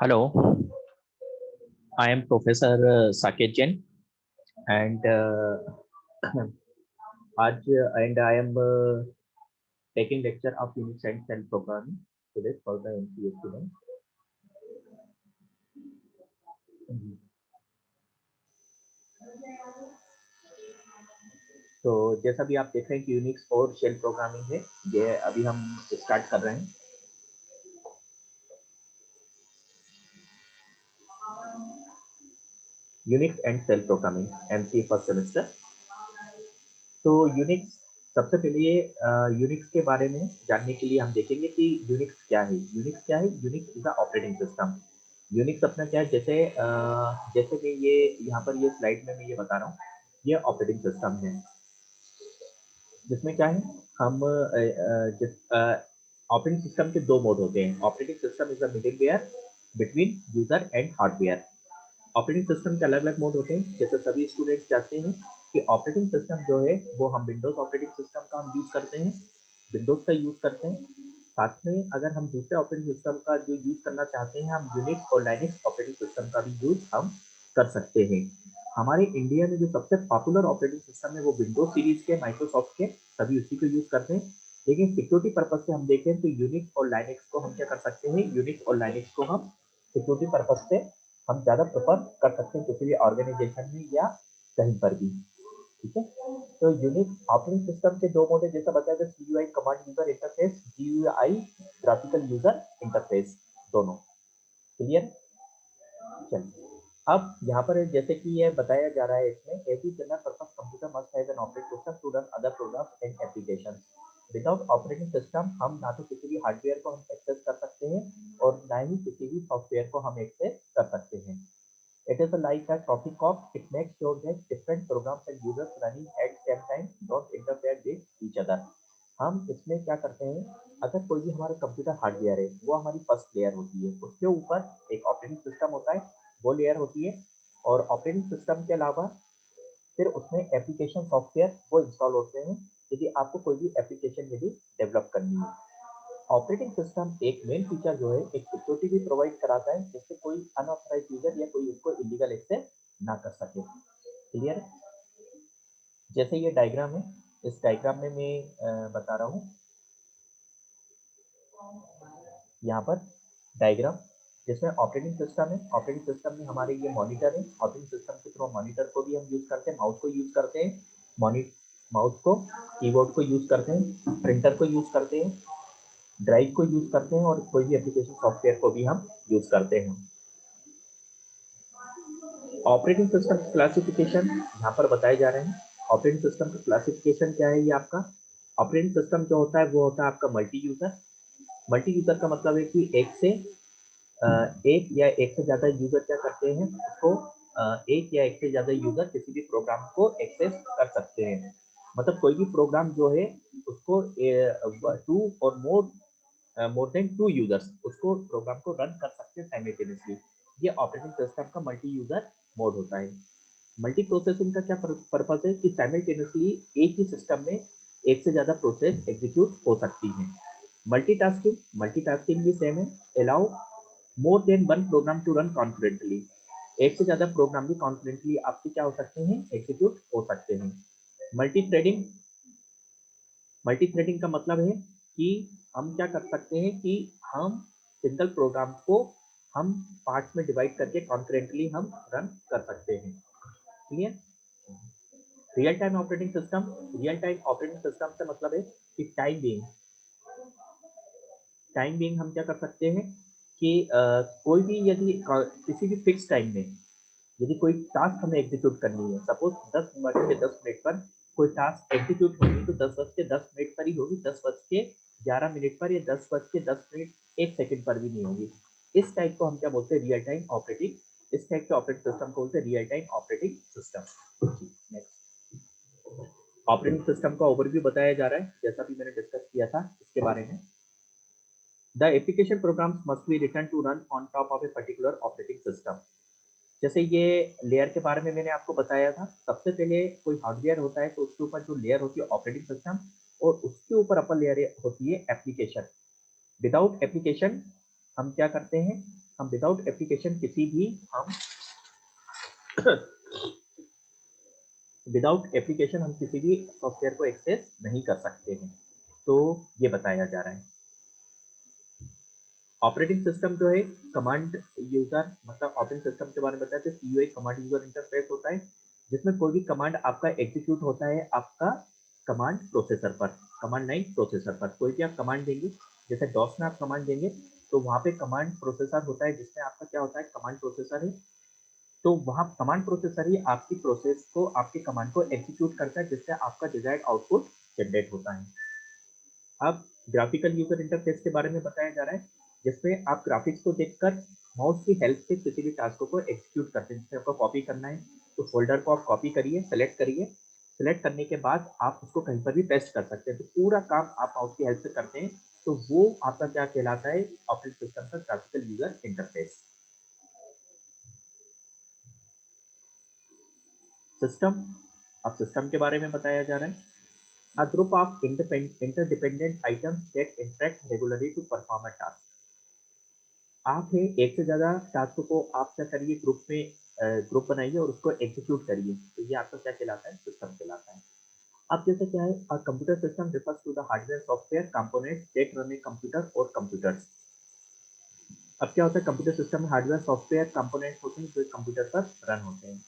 Hello, I am Professor Saket Jain, and आज and I am taking lecture of Unix and Cell programming today for the MCA students. तो जैसा भी आप देख रहे हैं कि यूनिक्स और शेल प्रोग्रामिंग है, ये अभी हम स्टार्ट कर रहे हैं। Unix and shell programming MCA first semester. तो यूनिक्स सबसे पहले यूनिक्स के बारे में जानने के लिए हम देखेंगे कि यूनिक्स क्या है। यूनिक्स क्या है? Unix is a operating system. Unix अपना क्या है, जैसे कि ये यहाँ पर ये स्लाइड में मैं ये बता रहा हूँ, ये ऑपरेटिंग सिस्टम है जिसमें क्या है, हम ऑपरेटिंग सिस्टम के दो मोड होते हैं। Operating system is a middleware between user and hardware. Operating system के अलग अलग मोड होते हैं। जैसे सभी स्टूडेंट्स जानते हैं कि ऑपरेटिंग सिस्टम जो है वो हम विंडोज ऑपरेटिंग सिस्टम का हम यूज करते हैं, विंडोज का यूज करते हैं। साथ में अगर हम दूसरे ऑपरेटिंग सिस्टम का जो यूज करना चाहते हैं, हम यूनिक्स और लाइनक्स ऑपरेटिंग सिस्टम का भी यूज हम कर सकते हैं। हमारे इंडिया में जो सबसे पॉपुलर ऑपरेटिंग सिस्टम है वो विंडोज सीरीज के, माइक्रोसॉफ्ट के, सभी उसी को यूज करते हैं। लेकिन सिक्योरिटी पर्पज से हम देखें तो यूनिक्स और लाइनक्स को हम क्या कर सकते हैं, यूनिक्स और लाइनक्स को हम सिक्योरिटी पर्पज से हम ज्यादा प्रेफर कर सकते हैं किसी भी ऑर्गेनाइजेशन में या कहीं पर भी। ठीक है, तो यूनिक्स ऑपरेटिंग सिस्टम के दो मोड है, जैसा बताया था, CUI command user interface, GUI graphical user interface, दोनों। क्लियर? चलिए, अब यहाँ पर जैसे कि ये बताया जा रहा है, इसमें every general purpose computer must have an operating system to run other programs and applications. Without operating system हम ना तो किसी भी हार्डवेयर को हम एक्सेस कर सकते हैं और ना ही किसी भी सॉफ्टवेयर को हम एक्सेस कर सकते हैं। It is like a coffee cup. It makes sure that different programs and users running at same time don't interfere with each other. हम इसमें क्या करते हैं, अगर कोई भी हमारा कंप्यूटर हार्डवेयर है, वो हमारी फर्स्ट लेयर होती है, उसके ऊपर एक ऑपरेटिंग सिस्टम होता है, वो लेयर होती है। और ऑपरेटिंग सिस्टम के अलावा फिर उसमें एप्लीकेशन सॉफ्टवेयर वो इंस्टॉल होते हैं यदि आपको कोई भी एप्लीकेशन यदि डेवलप करनी है। ऑपरेटिंग सिस्टम एक मेन फीचर जो है, एक सिक्योरिटी भी प्रोवाइड कराता है, जिससे कोई अनऑथराइज यूजर या कोई उसको इलीगल एक्सेस ना कर सके। क्लियर? जैसे ये डायग्राम है, इस डायग्राम में मैं बता रहा हूँ यहाँ पर डायग्राम, जिसमें ऑपरेटिंग सिस्टम है। ऑपरेटिंग सिस्टम में हमारे ये मॉनिटर है। ऑपरेटिंग सिस्टम के थ्रू मॉनिटर को भी हम यूज करते हैं, माउस को यूज करते हैं, माउस को, कीबोर्ड को यूज करते हैं, प्रिंटर को यूज करते हैं, ड्राइव को यूज करते हैं और कोई भी एप्लीकेशन सॉफ्टवेयर को भी हम यूज करते हैं। ऑपरेटिंग सिस्टम क्लासिफिकेशन यहाँ पर बताए जा रहे हैं। ऑपरेटिंग सिस्टम का क्लासिफिकेशन क्या है, ये आपका ऑपरेटिंग सिस्टम जो होता है वो होता है आपका मल्टी यूजर। मल्टी यूजर का मतलब है कि एक या एक से ज्यादा यूजर क्या करते हैं, उसको एक या एक से ज्यादा यूजर किसी भी प्रोग्राम को एक्सेस कर सकते हैं। मतलब कोई भी प्रोग्राम जो है उसको टू और मोर देन टू यूजर्स उसको प्रोग्राम को रन कर सकते हैं साइमल्टेनियसली। ये ऑपरेटिंग सिस्टम का मल्टी यूजर मोड होता है। मल्टी प्रोसेसिंग का क्या पर्पज है कि साइमल्टेनियसली एक ही सिस्टम में एक से ज्यादा प्रोसेस एग्जीक्यूट हो सकती है। मल्टीटास्किंग भी सेम है। Allow more than one program to run confidently. एक से ज्यादा प्रोग्राम भी कॉन्फिडेंटली आपके क्या हो सकते हैं, एग्जीक्यूट हो सकते हैं। मल्टी थ्रेडिंग, मल्टी थ्रेडिंग का मतलब है कि हम क्या कर सकते हैं कि हम सिंगल प्रोग्राम को हम पार्ट्स में डिवाइड करके कॉन्करेंटली हम रन कर सकते हैं। Clear? Real time operating system, real time operating system से मतलब है कि टाइम बीइंग हम क्या कर सकते हैं कि कोई भी यदि किसी भी फिक्स टाइम में यदि कोई टास्क हमें एग्जीक्यूट करनी है, सपोज 10 बज के 10 मिनट पर कोई टास्क एग्जीक्यूट होगी तो 10 बज के 10 मिनट पर ही होगी, 10 बज के 11 मिनट पर या 10 बज के 10 मिनट 1 सेकंड पर भी नहीं होगी। इस टाइप को हम क्या बोलते हैं, रियल टाइम ऑपरेटिंग, इस टाइप के ऑपरेटिंग सिस्टम को बोलते हैं real time operating system. Next, operating system का ओवरव्यू बताया जा रहा है, जैसा भी मैंने डिस्कस किया था इसके बारे में। The application programs must be written to run on top of a particular operating system. जैसे ये लेयर के बारे में मैंने आपको बताया था, सबसे पहले कोई हार्डवेयर होता है तो उसके ऊपर जो लेयर होती है ऑपरेटिंग सिस्टम, और उसके ऊपर अपर लेयर होती है एप्लीकेशन। विदाउट एप्लीकेशन हम क्या करते हैं, हम विदाउट एप्लीकेशन किसी भी हम विदाउट एप्लीकेशन हम किसी भी सॉफ्टवेयर को एक्सेस नहीं कर सकते हैं। तो ये बताया जा रहा है। ऑपरेटिंग सिस्टम जो है कमांड यूजर, मतलब ऑपरेटिंग सिस्टम के बारे में बताते हैं, सीयूआई कमांड यूजर इंटरफेस होता है, जिसमें कोई भी कमांड आपका एग्जीक्यूट होता है आपका कमांड प्रोसेसर पर, कमांड लाइन प्रोसेसर पर। कोई भी आप कमांड देंगे, जैसे डॉस में आप कमांड देंगे तो वहाँ पे कमांड प्रोसेसर होता है, जिसमें आपका क्या होता है, कमांड प्रोसेसर है। तो वहाँ कमांड प्रोसेसर ही आपकी प्रोसेस को, आपके कमांड को एग्जीक्यूट करता है, जिससे आपका डिजायर्ड आउटपुट जनरेट होता है। अब ग्राफिकल यूजर इंटरफेस के बारे में बताया जा रहा है, जिसमें आप ग्राफिक्स को देखकर माउस की हेल्प से किसी भी टास्क को एग्जीक्यूट करते हैं। जैसे आपको कॉपी करना है तो फोल्डर को आप कॉपी करिए, सेलेक्ट करिए, सेलेक्ट करने के बाद आप उसको कहीं पर भी पेस्ट कर सकते हैं। तो पूरा काम आप माउस की हेल्प से करते हैं, तो वो आपका क्या कहलाता है, ऑपरेटिंग सिस्टम का ग्राफिकल यूजर इंटरफेस। सिस्टम, अब सिस्टम के बारे में बताया जा रहा है। A group of interdependent items that interact regularly to perform a task. आप है एक से ज्यादा टास्क को आप क्या करिए, ग्रुप में ग्रुप बनाइए और उसको एग्जीक्यूट करिए, तो ये आपका क्या कहलाता है, सिस्टम कहलाता है। अब जैसे क्या है, a computer system refers to the hardware software components that run a computer or computers. अब क्या होता है, कंप्यूटर सिस्टम में हार्डवेयर सॉफ्टवेयर कंपोनेंट्स होते हैं जो कंप्यूटर पर रन होते हैं।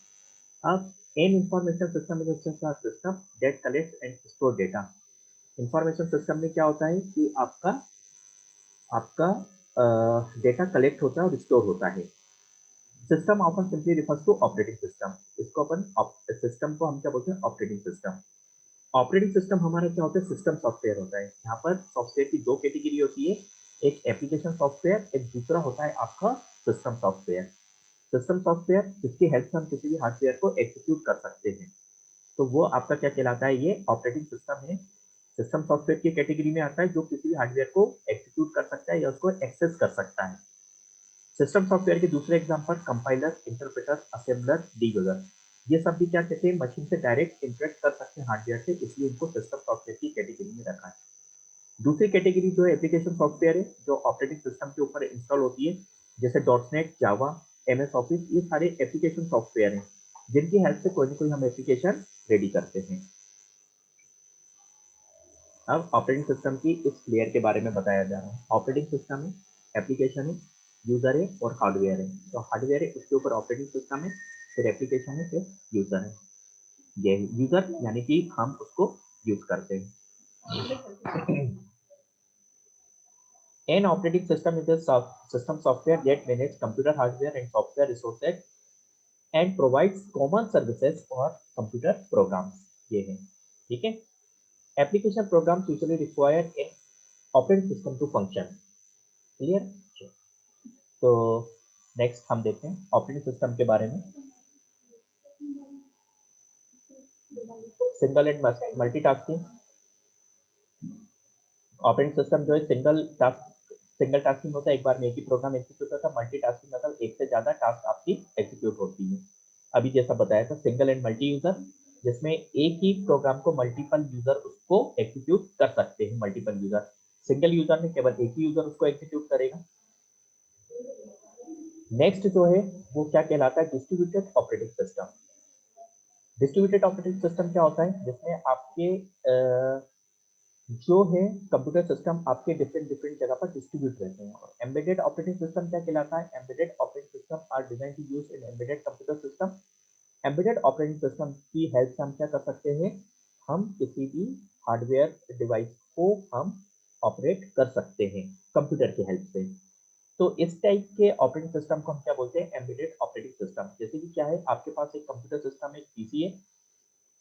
अब an information system is a system that collects and store data. Information system में क्या होता है कि आपका आपका डेटा कलेक्ट होता है और स्टोर होता है। System often simply refers to operating system. इसको अपन सिस्टम को हम क्या बोलते हैं, ऑपरेटिंग सिस्टम। ऑपरेटिंग सिस्टम हमारा क्या होता है, सिस्टम सॉफ्टवेयर होता है। यहाँ पर सॉफ्टवेयर की दो कैटेगरी होती है, एक एप्लीकेशन सॉफ्टवेयर, एक दूसरा होता है आपका सिस्टम सॉफ्टवेयर। सिस्टम सॉफ्टवेयर जिसकी हेल्प से हम किसी भी हार्डवेयर को एग्जीक्यूट कर सकते हैं, तो वो आपका क्या कहलाता है, ये ऑपरेटिंग सिस्टम है। सिस्टम सॉफ्टवेयर की कैटेगरी में आता है जो किसी भी हार्डवेयर को एग्जीक्यूट कर सकता है या उसको एक्सेस कर सकता है। सिस्टम सॉफ्टवेयर के दूसरे example compiler, interpreter, assembler, debugger, ये सब भी क्या कहते हैं, मशीन से डायरेक्ट इंटरेक्ट कर सकते हैं हार्डवेयर से, इसलिए इनको सिस्टम सॉफ्टवेयर की कैटेगरी में रखा है। दूसरी कैटेगरी जो है एप्लीकेशन सॉफ्टवेयर है, जो ऑपरेटिंग सिस्टम के ऊपर इंस्टॉल होती है, जैसे डॉटनेट, जावा, एमएस ऑफिस, ये सारे एप्लीकेशन सॉफ्टवेयर हैं जिनकी हेल्प से कोई ना कोई हम एप्लीकेशन रेडी करते हैं। अब ऑपरेटिंग सिस्टम की इस लेयर के बारे में बताया जा रहा है। ऑपरेटिंग सिस्टम है, एप्लीकेशन है, यूजर है और हार्डवेयर है। तो हार्डवेयर है, उसके ऊपर ऑपरेटिंग सिस्टम है, फिर एप्लीकेशन है, फिर यूजर है। ये यूजर यानी कि हम उसको यूज करते हैं। An operating system is a system software that manages computer hardware and software resources and provides common services for computer programs। ये है, ठीक है। Application programs usually require an operating system to function। Clear. तो next हम देखते हैं operating system के बारे में। Single and multitasking. Operating system जो है सिंगल टास्किंग होता है, एक बार में एक ही प्रोग्राम एग्जीक्यूट होता है। मल्टीटास्किंग मतलब एक से ज्यादा टास्क आपकी एग्जीक्यूट होती है। अभी जैसा बताया था सिंगल एंड मल्टी यूजर, जिसमें एक ही प्रोग्राम को मल्टीपल यूजर उसको एग्जीक्यूट कर सकते हैं। मल्टीपल यूजर, सिंगल यूजर में केवल एक ही यूजर उसको एग्जीक्यूट करेगा। नेक्स्ट जो है वो क्या कहलाता है, distributed operating system. Distributed operating system क्या होता है, जिसमें आपके जो है कंप्यूटर सिस्टम आपके डिफरेंट डिफरेंट जगह पर डिस्ट्रीब्यूट रहते हैं। और एम्बेडेड ऑपरेटिंग सिस्टम क्या कहलाता है, embedded operating system are design to use in embedded computer system. Embedded operating system की हेल्प से हम क्या कर सकते हैं, हम किसी भी हार्डवेयर डिवाइस को हम ऑपरेट कर सकते हैं कंप्यूटर की हेल्प से। तो इस टाइप के ऑपरेटिंग सिस्टम को हम क्या बोलते हैं, एम्बेडेड ऑपरेटिंग सिस्टम। जैसे कि क्या है, आपके पास एक कंप्यूटर सिस्टम, एक पीसी है,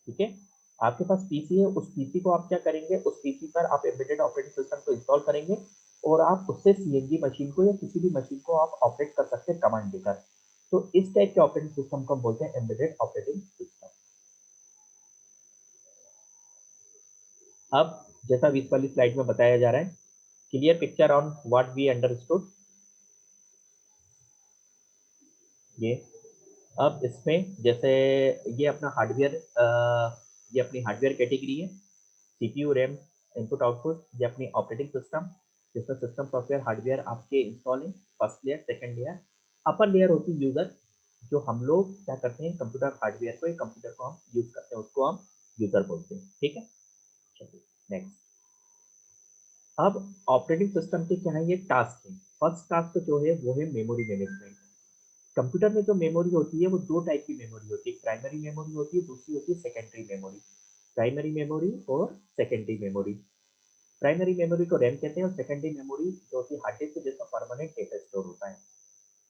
ठीक है। आपके पास पीसी है, उस पीसी को आप क्या करेंगे, उस पीसी पर आप एम्बेडेड ऑपरेटिंग सिस्टम को इंस्टॉल करेंगे और आप उससे सीएनजी मशीन को या किसी भी मशीन को आप ऑपरेट कर सकते हैं कमांड देकर। तो इस टाइप के ऑपरेटिंग सिस्टम को हम बोलते हैं एम्बेडेड ऑपरेटिंग सिस्टम। अब जैसा इस वाली स्लाइड में बताया जा रहा है, clear picture on what we understood. ये अब इसमें जैसे ये अपना हार्डवेयर, ये अपनी हार्डवेयर कैटेगरी है, सीपीयू, रैम, इनपुट आउटपुट, ये अपनी ऑपरेटिंग सिस्टम। जिसमें सिस्टम सॉफ्टवेयर हार्डवेयर आपके इंस्टॉल है, first layer, second layer. Upper layer होती है यूजर, जो हम लोग क्या करते हैं, कंप्यूटर हार्डवेयर को, कंप्यूटर को हम यूज करते हैं, उसको हम यूजर बोलते हैं। ठीक है, चलिए नेक्स्ट। अब ऑपरेटिंग सिस्टम के क्या है, ये टास्क है। फर्स्ट टास्क जो है वो है मेमोरी मैनेजमेंट। कंप्यूटर में जो मेमोरी होती है वो दो टाइप की मेमोरी होती है, प्राइमरी मेमोरी होती है, दूसरी होती है सेकेंडरी मेमोरी। प्राइमरी मेमोरी और सेकेंडरी मेमोरी। प्राइमरी मेमोरी को रैम कहते हैं और सेकेंडरी मेमोरी जो होती है हार्ड डिस्क, जिसमें परमानेंट डेटा स्टोर होता है।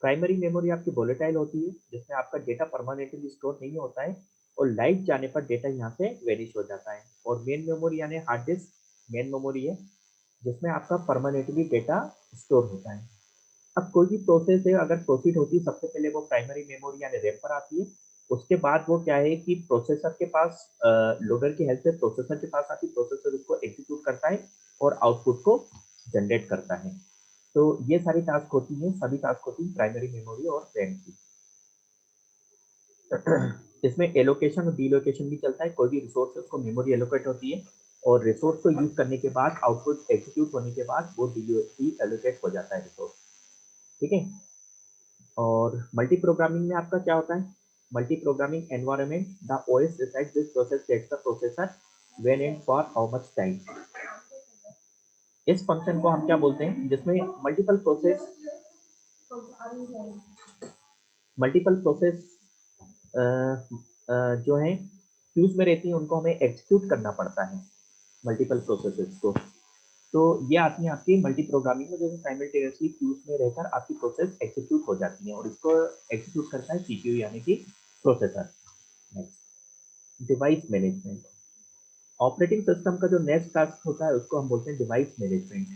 प्राइमरी मेमोरी आपकी वोलेटाइल होती है, जिसमें आपका डेटा परमानेंटली स्टोर नहीं होता है और लाइट जाने पर डेटा यहाँ से वेनिश हो जाता है। और मेन मेमोरी यानी हार्ड डिस्क मेन मेमोरी है, जिसमें आपका परमानेंटली डेटा स्टोर होता है। अब कोई भी प्रोसेस है अगर प्रोसीड होती है, सबसे पहले वो प्राइमरी मेमोरी यानी रैम पर आती है। उसके बाद वो क्या है कि प्रोसेसर के पास, लोडर की हेल्प से प्रोसेसर के पास आती है, प्रोसेसर उसको एग्जीक्यूट करता है और आउटपुट को जनरेट करता है। तो ये सारी टास्क होती हैं, सभी टास्क होती हैं प्राइमरी मेमोरी और रैम की। इसमें एलोकेशन और डीलोकेशन भी चलता है। कोई भी रिसोर्सेज को मेमोरी एलोकेट होती है और रिसोर्स को यूज करने के बाद, आउटपुट एग्जीक्यूट होने के बाद वो डी एलोकेट हो जाता है रिसोर्स। ठीक है। और मल्टी प्रोग्रामिंग में आपका क्या होता है, multi programming environment, the OS decides this process gets the processor when and for how much time. इस फंक्शन को हम क्या बोलते हैं, जिसमें मल्टीपल प्रोसेस जो है क्यूज में रहती है, उनको हमें एग्जीक्यूट करना पड़ता है, मल्टीपल प्रोसेसेस को। तो ये आती है आपकी मल्टी प्रोग्रामिंग में, जो साइमल्टेनियसली क्यूज में रहकर आपकी प्रोसेस एग्जीक्यूट हो जाती है और इसको एग्जीक्यूट करता है सीपीयू यानी कि processor. Next, device management. Operating system का जो नेक्स्ट टास्क होता है उसको हम बोलते हैं डिवाइस मैनेजमेंट,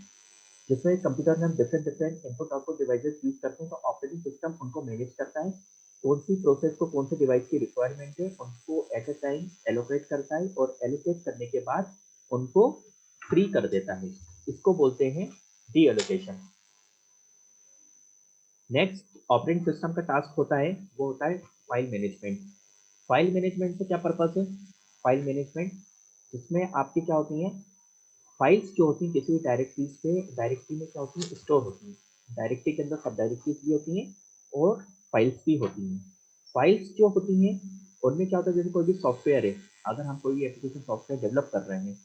जिसमें कंप्यूटर में हम different different input output devices use करते हैं। तो ऑपरेटिंग सिस्टम उनको मैनेज करता है, कौन सी प्रोसेस को कौन से डिवाइस की रिक्वायरमेंट है उनको एट ए टाइम एलोकेट करता है और एलोकेट करने के बाद उनको फ्री कर देता है। इसको बोलते हैं D allocation. Next operating system का टास्क होता है वो होता है फाइल मैनेजमेंट। फाइल मैनेजमेंट से क्या पर्पस है, फाइल मैनेजमेंट इसमें आपकी क्या होती है, फाइल्स जो होती हैं किसी भी डायरेक्टरीज पे, डायरेक्टरी में क्या होती है, स्टोर होती है। डायरेक्टरी के अंदर सब डायरेक्टरीज भी होती हैं और फाइल्स भी होती हैं। फाइल्स जो होती हैं उनमें क्या होता है, जैसे कोई भी सॉफ्टवेयर है, अगर हम कोई भी एप्लीकेशन सॉफ्टवेयर डेवलप कर रहे हैं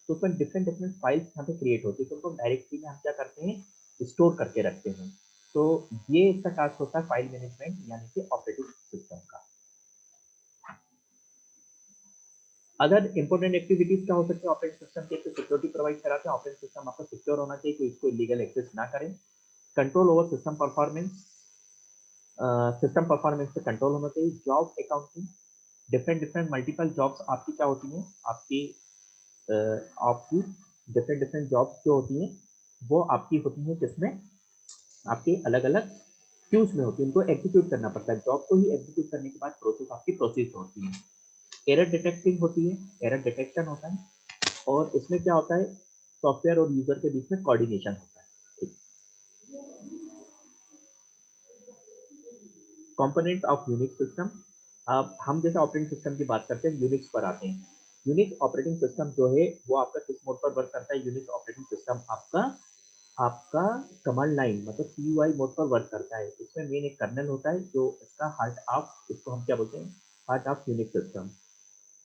तो उसमें डिफरेंट डिफरेंट फाइल्स यहाँ पे क्रिएट होती है, तो उनको डायरेक्टरी में हम क्या करते हैं, स्टोर करके रखते हैं। तो ये इसका टास्क होता है फाइल मैनेजमेंट यानी कि ऑपरेटिंग सिस्टम का। अदर इंपॉर्टेंट एक्टिविटीज क्या हो सकती है ऑपरेटिंग सिस्टम की, सिक्योरिटी प्रोवाइड कराते हैं। ऑपरेटिंग सिस्टम आपका सिक्योर होना चाहिए, कोई इसको इलीगल एक्सेस ना करें। Control over system performance, system performance पे कंट्रोल होना चाहिए। Job accounting, different different multiple jobs आपकी क्या होती हैं, आपकी आपकी डिफरेंट डिफरेंट जॉब्स जो होती हैं वो आपकी होती हैं, जिसमें आपकी अलग अलग क्यूज में होती है, उनको एग्जीक्यूट करना पड़ता है। जॉब को ही एग्जीक्यूट करने के बाद प्रोसेस आपकी प्रोसेस होती है। एरर डिटेक्टिंग होती है, एरर डिटेक्शन होता है। और इसमें क्या होता है, सॉफ्टवेयर और यूजर के बीच में कोऑर्डिनेशन होता है। Component of Unix system. अब हम जैसे ऑपरेटिंग सिस्टम की बात करते हैं, यूनिक्स पर आते हैं। यूनिक्स ऑपरेटिंग सिस्टम जो है वो आपका किस मोड पर वर्क करता है, यूनिक्स ऑपरेटिंग सिस्टम आपका आपका कमांड लाइन मतलब CUI मोड पर वर्क करता है। इसमें मेन एक कर्नल होता है जो इसका हार्ट ऑफ, इसको हम क्या बोलते हैं, हार्ट ऑफ यूनिक्स सिस्टम।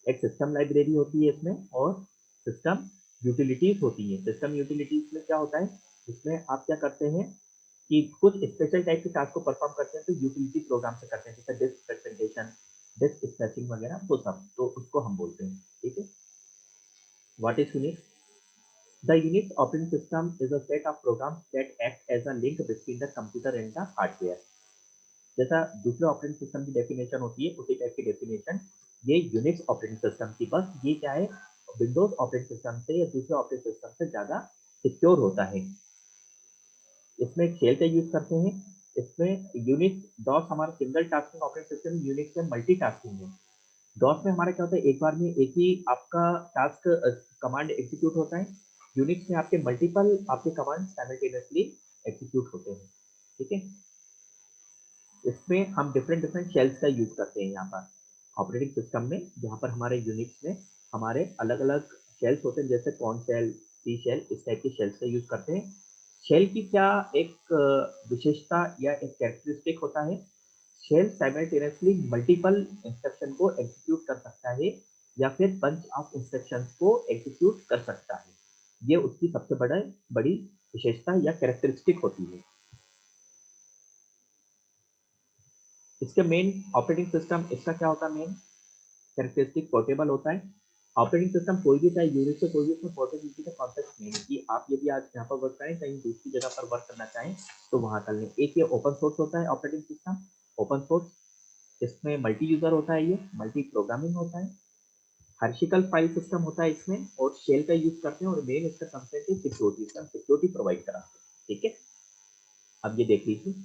एक सिस्टम लाइब्रेरी होती है इसमें और सिस्टम यूटिलिटीज होती है। सिस्टम यूटिलिटीज में क्या होता है, इसमें आप क्या करते हैं कि कुछ स्पेशल टाइप के टास्क को परफॉर्म करते हैं तो यूटिलिटी प्रोग्राम से करते हैं, जैसे डिस्क प्रेजेंटेशन, डिस्क स्ट्रेचिंग वगैरह वो सब, तो उसको हम बोलते हैं। ठीक है, what is Unix? The Unix operating system is a set of programs that act as a link between the computer and the hardware. जैसा दूसरे ऑपरेटिंग सिस्टम की डेफिनेशन होती है उसी टाइप की डेफिनेशन ये यूनिक्स ऑपरेटिंग सिस्टम की, बस ये क्या है, विंडोज ऑपरेटिंग सिस्टम से या दूसरे ऑपरेटिंग सिस्टम से ज्यादा सिक्योर होता है। इसमें शेल का यूज करते हैं। इसमें यूनिक्स डॉस हमारा single tasking operating system, Unix में मल्टी टास्किंग है। डॉस में हमारा क्या होता है, एक बार में एक ही आपका टास्क कमांड एग्जीक्यूट होता है। यूनिक्स में आपके मल्टीपल आपके कमांड साइमल्टेनियसली एग्जीक्यूट होते हैं। ठीक है, इसमें हम डिफरेंट डिफरेंट शेल्स का यूज करते हैं यहाँ पर ऑपरेटिंग सिस्टम में, जहाँ पर हमारे यूनिक्स में हमारे अलग अलग शेल्स होते हैं, जैसे कॉर्न शेल, सी शेल, इस टाइप के शेल्स का यूज करते हैं। शेल की क्या एक विशेषता या एक कैरेक्टरिस्टिक होता है? शेल साइमल्टेनियसली मल्टीपल इंस्ट्रक्शन को एग्जीक्यूट कर सकता है या फिर बंच ऑफ इंस्ट्रक्शंस को एग्जीक्यूट कर सकता है। ये उसकी सबसे बड़ी विशेषता या कैरेक्टरिस्टिक होती है। इसके मेन ऑपरेटिंग सिस्टम, इसका क्या होता है मेन कैरेक्टरिस्टिक? पोर्टेबल होता है। ऑपरेटिंग सिस्टम कोई भी चाहे यूनिक्स से कोई भी, उसमें पोर्टेबिलिटी का कॉन्सेप्ट नहीं है कि आप यदि आज यहाँ पर वर्क करें कहीं दूसरी जगह पर वर्क करना चाहें तो वहां कर लें। एक ये ओपन सोर्स होता है ऑपरेटिंग सिस्टम, ओपन सोर्स। इसमें मल्टी यूजर होता है, ये मल्टी प्रोग्रामिंग होता है। हायरार्किकल फाइल सिस्टम होता है इसमें, और शेल का यूज करते हैं, और मेन इसका कंसेप्ट है सिक्योरिटी, सिक्योरिटी प्रोवाइड कराते हैं। ठीक है, अब ये देख लीजिए,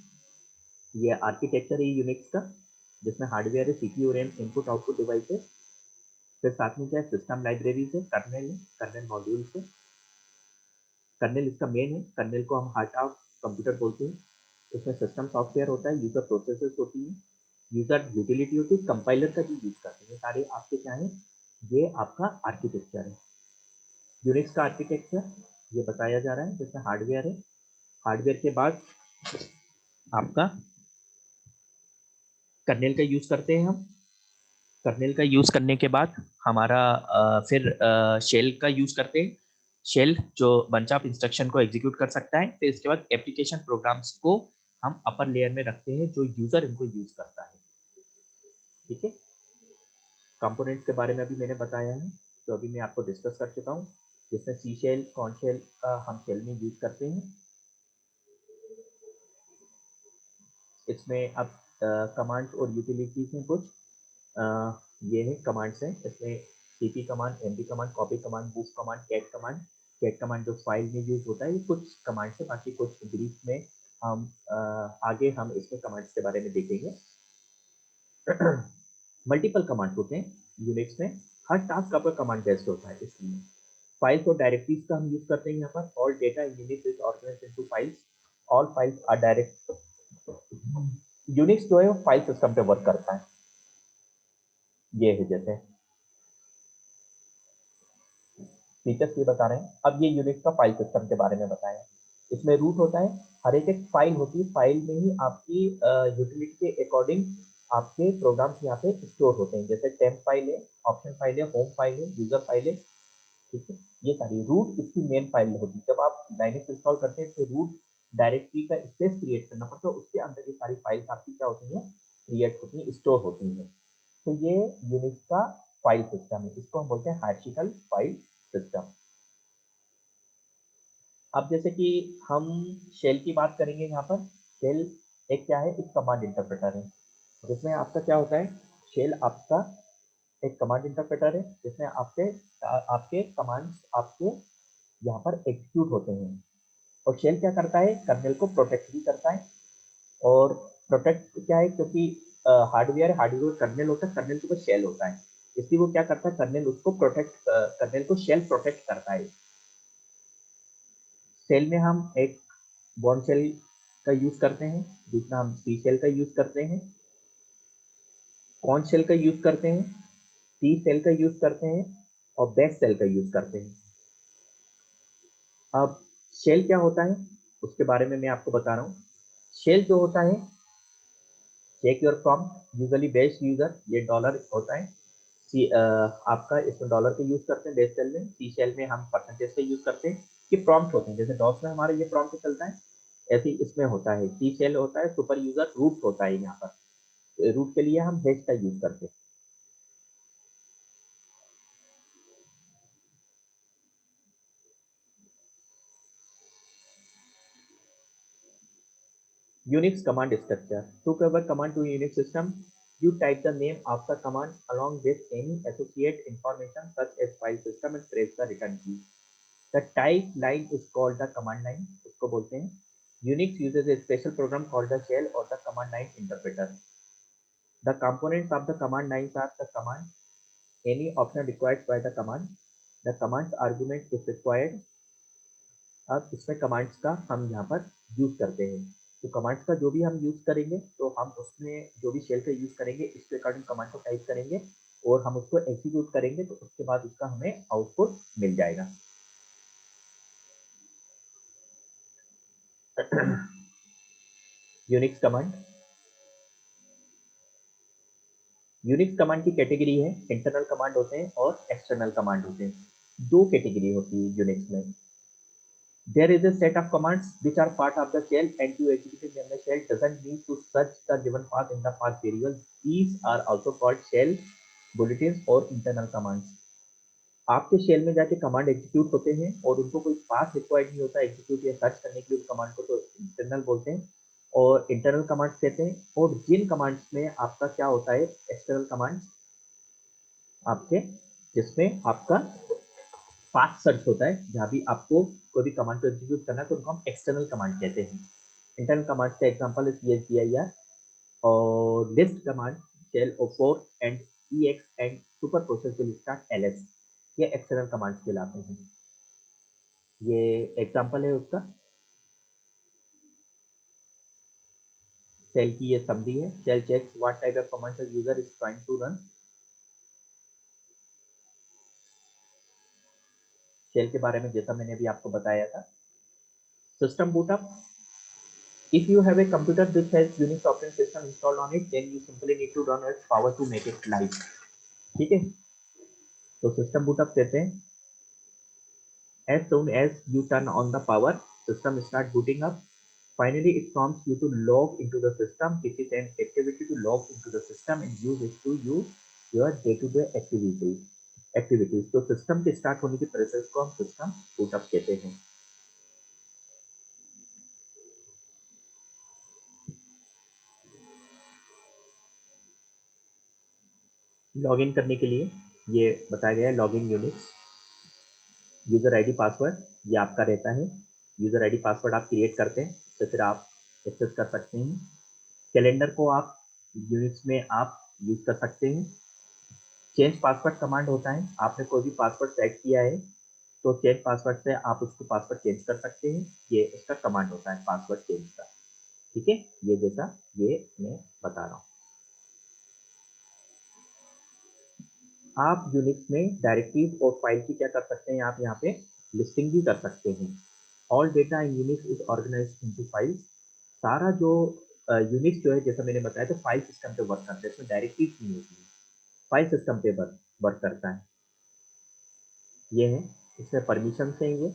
ये आर्किटेक्चर है यूनिक्स का, जिसमें हार्डवेयर है, CPU, RAM, input output device है। फिर साथ में क्या है, सिस्टम लाइब्रेरी है, कर्नेल है, कर्नेल मॉड्यूल है। कर्नेल इसका मेन है, कर्नेल को हम हार्ट ऑफ कंप्यूटर बोलते हैं। इसमें सिस्टम सॉफ्टवेयर होता है, यूजर प्रोसेसेस होती है, यूजर यूटिलिटी होती है, कंपाइलर का भी यूज करते हैं। सारे आपके क्या है, ये आपका आर्किटेक्चर है। यूनिक्स का आर्किटेक्चर ये बताया जा रहा है, जिसमें हार्डवेयर है, हार्डवेयर के बाद आपका कर्नेल का यूज करते हैं हम। कर्नेल का यूज करने के बाद हमारा फिर शेल का यूज करते हैं। शेल जो बंच ऑफ इंस्ट्रक्शन को एग्जीक्यूट कर सकता है। फिर इसके बाद एप्लीकेशन प्रोग्राम्स को हम अपर लेयर में रखते हैं, जो यूजर इनको यूज करता है। ठीक है, कंपोनेंट्स के बारे में अभी मैंने बताया है, तो अभी मैं आपको डिस्कस कर चुका हूँ, जिसमें सी शेल, कॉर्न शेल का हम शेल में यूज करते हैं। इसमें अब कमांड्स और यूटिलिटीज में कुछ ये है कमांड्स हैं। इसमें CP command, MP command, copy command, move command, cat command. Cat command जो फाइल में यूज होता है, ये कुछ कमांड्स है, बाकी कुछ ब्रीफ में हम आगे हम इसमें कमांड्स के बारे में देखेंगे। मल्टीपल कमांड होते हैं यूनिक्स में, हर टास्क आपका कमांड बेस्ड होता है। इसलिए फाइल्स और डायरेक्टरीज का हम यूज करते हैं यहाँ पर। All data in Unix is organized into files, all files are direct. Unix जो है वो फाइल सिस्टम पे वर्क करता है। ये है जैसे फीचर्स ये बता रहे हैं। अब ये यूनिक्स का फाइल सिस्टम के बारे में बताएं। इसमें रूट होता है, हर एक फाइल होती है, फाइल में ही आपकी यूटिलिटी के अकॉर्डिंग आपके प्रोग्राम्स यहाँ पे स्टोर होते हैं। जैसे टेम्प फाइल है, ऑप्शन फाइल है, होम फाइल है, यूजर फाइल है। ठीक है, ये सारी रूट इसकी मेन फाइल होती है। जब आप लाइनक्स इंस्टॉल करते हैं तो रूट डायरेक्टरी का स्पेस क्रिएट करना पड़ता है, उसके अंदर ये सारी फाइल्स आपकी क्या होती हैं, क्रिएट होती हैं, स्टोर होती हैं। तो ये यूनिक्स का फाइल सिस्टम है, इसको हम बोलते हैं हायरार्किकल फाइल सिस्टम। अब जैसे कि हम शेल की बात करेंगे यहाँ पर। शेल एक क्या है, एक कमांड इंटरप्रेटर है, जिसमें आपका क्या होता है, शेल आपका एक कमांड इंटरप्रेटर है, जिसमें आपके आपके कमांड्स आपके यहाँ पर एग्जीक्यूट होते हैं। और शेल क्या करता है, कर्नेल को प्रोटेक्ट भी करता है। और प्रोटेक्ट क्या है, क्योंकि हार्डवेयर हार्डवेयर कर्नेल होता है, कर्नेल के ऊपर शेल होता है, इसलिए वो क्या करता है, कर्नेल उसको प्रोटेक्ट, कर्नेल को शेल प्रोटेक्ट करता है। शेल में हम एक बॉर्न शेल का यूज करते हैं, दूसरा हम सी शेल का यूज करते हैं, कॉर्न शेल का यूज करते हैं, सी शेल का यूज करते हैं, और बेस शेल का यूज करते हैं। अब शेल क्या होता है उसके बारे में मैं आपको बता रहा हूँ। शेल जो होता है, check your prompt usually base user, ये डॉलर होता है। सी आपका इसमें डॉलर का यूज करते हैं बेस शेल में। सी शेल में हम परसेंटेज का यूज करते हैं। ये प्रॉम्प्ट होते हैं, जैसे डॉस में हमारा ये प्रॉम्प्ट चलता है, ऐसे ही इसमें होता है। सी शेल होता है सुपर यूजर, रूट होता है यहाँ पर। रूट के लिए हम हेश का यूज करते हैं। Unix command structure. To convert command to Unix system, you type the name of the command along with any associated information such as file system and press the return key. The type line is called the command line. उसको बोलते हैं। Unix uses a special program called the shell or the command line interpreter. The components of the command lines are the command, any option required by the command, the command's argument if required। अब इसमें commands का हम यहाँ पर use करते हैं। तो commands का जो भी हम यूज करेंगे, तो हम उसमें जो भी शेल का यूज करेंगे, इसके अकॉर्डिंग कमांड को टाइप करेंगे और हम उसको एग्जीक्यूट करेंगे, तो उसके बाद उसका हमें आउटपुट मिल जाएगा। Unix command. यूनिक्स कमांड की कैटेगरी है इंटरनल कमांड होते हैं और एक्सटर्नल कमांड होते हैं। दो कैटेगरी होती है यूनिक्स में। There is a set of commands which are part of the shell and to execute them the shell doesn't need to search the given path in the path variable. These are also called shell bulletins और internal commands. आपके shell में जाके command execute होते हैं और उनको कोई path required नहीं होता एग्जीक्यूट या सर्च करने के लिए कमांड को, तो इंटरनल बोलते हैं और इंटरनल कमांड्स कहते हैं। और जिन कमांड्स में आपका क्या होता है एक्सटर्नल कमांड्स आपके, जिसमें आपका पाथ सर्च होता है, जहाँ भी आपको कोई भी कमांड को एग्जीक्यूट करना है तो उनको हम एक्सटर्नल कमांड कहते हैं। इंटरनल कमांड का एग्जांपल है CSDIR और list command, shell O4 and EX and super process will start LS, ये एक्सटर्नल कमांड्स कहलाते हैं। ये एग्जांपल है उसका। शेल की ये समरी है। Shell checks what type of commands the user is trying to run. Shell के बारे में जैसा मैंने अभी आपको बताया था। System boot up, if you have a computer which has Unix operating system installed on it, then you simply need to run its power to make it live। ठीक है, तो सिस्टम बूटअप कहते हैं as soon as you turn on the power, system start booting up। Finally, it prompts you to log into the system, which is an activity to log into the system and use it to use your day-to-day activities। तो system के start होने की process को हम system boot up कहते हैं। Login करने के लिए ये बताया गया है, login Unix. User ID password ये आपका रहता है। यूजर आईडी पासवर्ड आप क्रिएट करते हैं, तो फिर आप एक्सेस कर सकते हैं। कैलेंडर को आप यूनिक्स में आप यूज कर सकते हैं। चेंज पासवर्ड कमांड होता है, आपने कोई भी पासवर्ड सेट किया है तो चेंज पासवर्ड से आप उसको पासवर्ड चेंज कर सकते हैं। ये इसका कमांड होता है पासवर्ड चेंज का। ठीक है, ये जैसा ये मैं बता रहा हूँ। आप यूनिक्स में डायरेक्टरीज और फाइल की क्या कर सकते हैं, आप यहाँ पे लिस्टिंग भी कर सकते हैं। All data in Unix is organized into files. सारा जो यूनिक्स जो है, जैसा मैंने बताया, तो फाइल सिस्टम पे वर्क करता है, इसमें डायरेक्टरीज नहीं होती है, फाइल सिस्टम पे वर्क करता है। ये है, इसमें परमिशन है। ये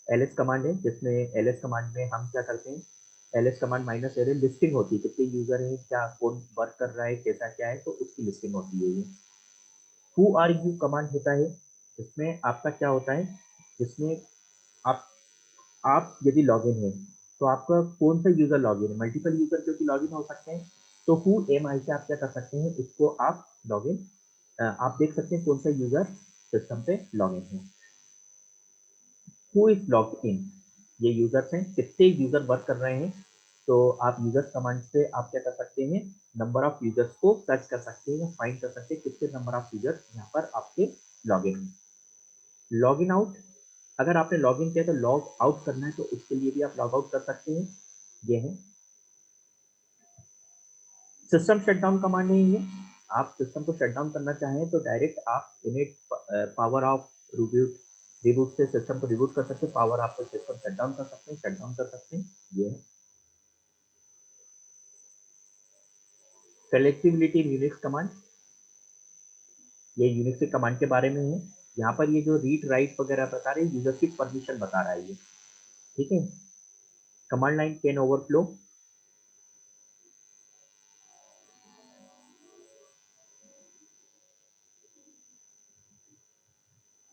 एलएस कमांड है, जिसमें एलएस कमांड में हम क्या करते हैं, LS command minus error listing होती है, कितने यूजर हैं, क्या कौन वर्क कर रहा है, कैसा क्या है, तो उसकी लिस्टिंग होती है। ये हु आर यू कमांड होता है, इसमें आपका क्या होता है, जिसमें आप यदि लॉगिन है तो आपका कौन सा यूजर लॉगिन है, मल्टीपल यूजर क्योंकि लॉगिन हो सकते हैं, तो हु एम आई से आप क्या कर सकते हैं, उसको आप लॉगिन आप देख सकते हैं कौन सा यूजर सिस्टम पे लॉगिन है। हु इज लॉग इन, ये यूजर्स हैं, कितने यूजर वर्क कर रहे हैं, तो आप यूजर्स कमांड से आप क्या कर सकते हैं, नंबर ऑफ यूजर्स को सर्च कर सकते हैं या फाइंड कर सकते हैं कितने नंबर ऑफ यूजर्स यहाँ पर आपके लॉगिन हैं। लॉग इन आउट, अगर आपने लॉग इन किया तो लॉग आउट करना है तो उसके लिए भी आप लॉग आउट कर सकते हैं। ये है सिस्टम शटडाउन कमांड है। ये आप सिस्टम को शट डाउन करना चाहें तो डायरेक्ट आप init power of reboot reboot से सिस्टम को रिबूट कर सकते हैं, पावर ऑफ से सिस्टम शट डाउन कर सकते हैं, शट डाउन कर सकते हैं। ये है सेलेक्टिबिलिटी इन यूनिक्स कमांड, ये यूनिक्स के कमांड के बारे में है। यहाँ पर ये जो रीड राइट वगैरह बता रहे हैं, यूजर की परमिशन बता रहा है ये। ठीक है, कमांड लाइन कैन ओवरफ्लो,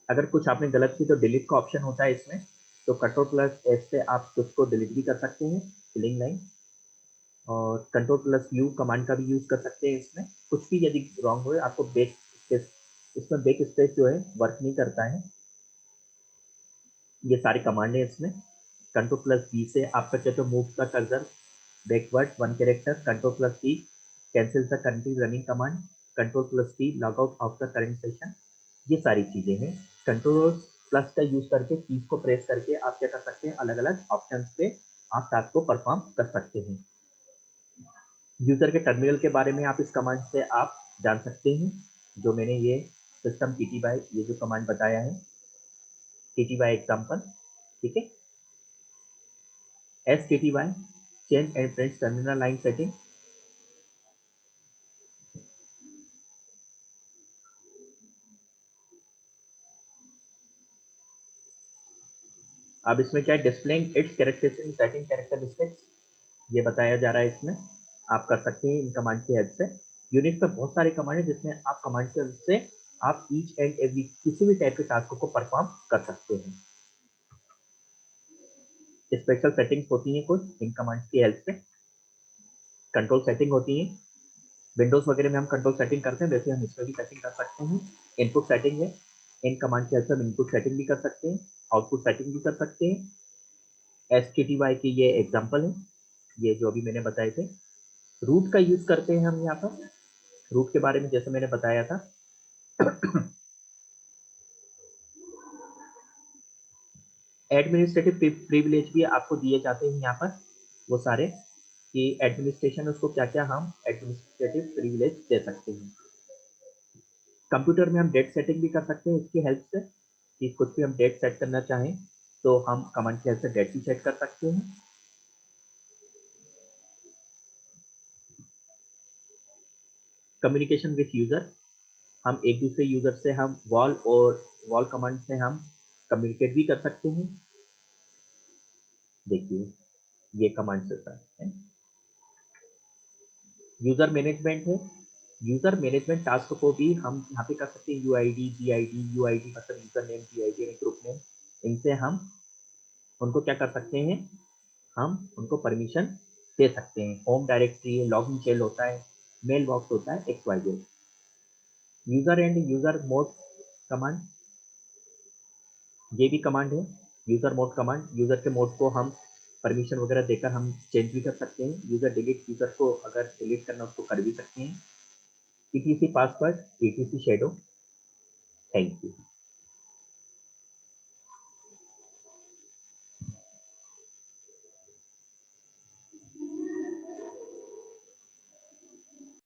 अगर कुछ आपने गलत की तो डिलीट का ऑप्शन होता है इसमें, तो कंट्रोल प्लस एस से आप उसको डिलीट भी कर सकते हैं फिलिंग लाइन, और कंट्रोल प्लस यू कमांड का भी यूज कर सकते हैं इसमें। कुछ भी यदि रॉन्ग हो आपको बैक स्पेस, इसमें बैक स्पेस जो है वर्क नहीं करता है। ये सारे कमांड है इसमें। कंट्रोल प्लस बी से आप कर सकते हो move the cursor backward one character, control plus C cancel the currently running command, control plus C log out of the current session. ये सारी चीजें हैं। कंट्रोल प्लस का यूज करके कीज को प्रेस करके आप क्या कर सकते हैं, अलग अलग ऑप्शंस पे आप टास्क को परफॉर्म कर सकते हैं। यूजर के टर्मिनल के बारे में आप इस कमांड से आप जान सकते हैं, जो मैंने ये सिस्टम टी बाय ये जो कमांड बताया है, टी बाय एग्जाम्पल। ठीक है, S T Y change and print terminal line setting. अब इसमें क्या है, displaying it's characteristic setting characteristics, ये बताया जा रहा है इसमें। आप कर सकते हैं इन कमांड की हेल्प से। यूनिक्स पे बहुत सारे कमांड है जिसमें आप कमांड की हेल्प से आप ईच एंड एवरी किसी भी टाइप के टास्क को परफॉर्म कर सकते हैं। स्पेशल सेटिंग्स होती हैं कुछ इन कमांड्स की हेल्प से। कंट्रोल सेटिंग होती है, विंडोज वगैरह में हम कंट्रोल सेटिंग करते हैं, वैसे हम इसमें भी सेटिंग कर सकते हैं। इनपुट सेटिंग है, इन कमांड की हेल्प से हम इनपुट सेटिंग भी कर सकते हैं, आउटपुट सेटिंग भी कर सकते हैं। SKTY के ये एग्जाम्पल है, ये जो अभी मैंने बताए थे। रूट का यूज करते हैं हम यहाँ पर, रूट के बारे में जैसे मैंने बताया था। एडमिनिस्ट्रेटिव प्रिविलेज भी आपको दिए जाते हैं यहाँ पर, वो सारे कि एडमिनिस्ट्रेशन उसको क्या क्या हम एडमिनिस्ट्रेटिव प्रिविलेज दे सकते हैं। कंप्यूटर में हम डेट सेटिंग भी कर सकते हैं इसकी हेल्प से, कि कुछ भी हम डेट सेट करना चाहें तो हम कमांड की हेल्प से डेट भी सेट कर सकते हैं। कम्युनिकेशन विथ यूजर, हम एक दूसरे यूजर से हम वॉल कमांड से हम कम्युनिकेट भी कर सकते हैं। देखिए ये कमांड से है। यूजर मैनेजमेंट है, यूजर मैनेजमेंट टास्क को भी हम यहाँ पे कर सकते हैं। UID GID UID मतलब यूजर नेम, GID यानी ग्रुप नेम, इनसे हम उनको क्या कर सकते हैं, हम उनको परमिशन दे सकते हैं। होम डायरेक्टरी है, लॉगिन शेल होता है, मेल बॉक्स होता है, XYZ। User and user mode command, ये भी कमांड है। यूजर मोड कमांड, यूजर के मोड को हम परमिशन वगैरह देकर हम चेंज भी कर सकते हैं। यूजर डिलीट, यूजर को अगर डिलीट करना उसको कर भी सकते हैं। ETC password, ETC shadow. Thank you.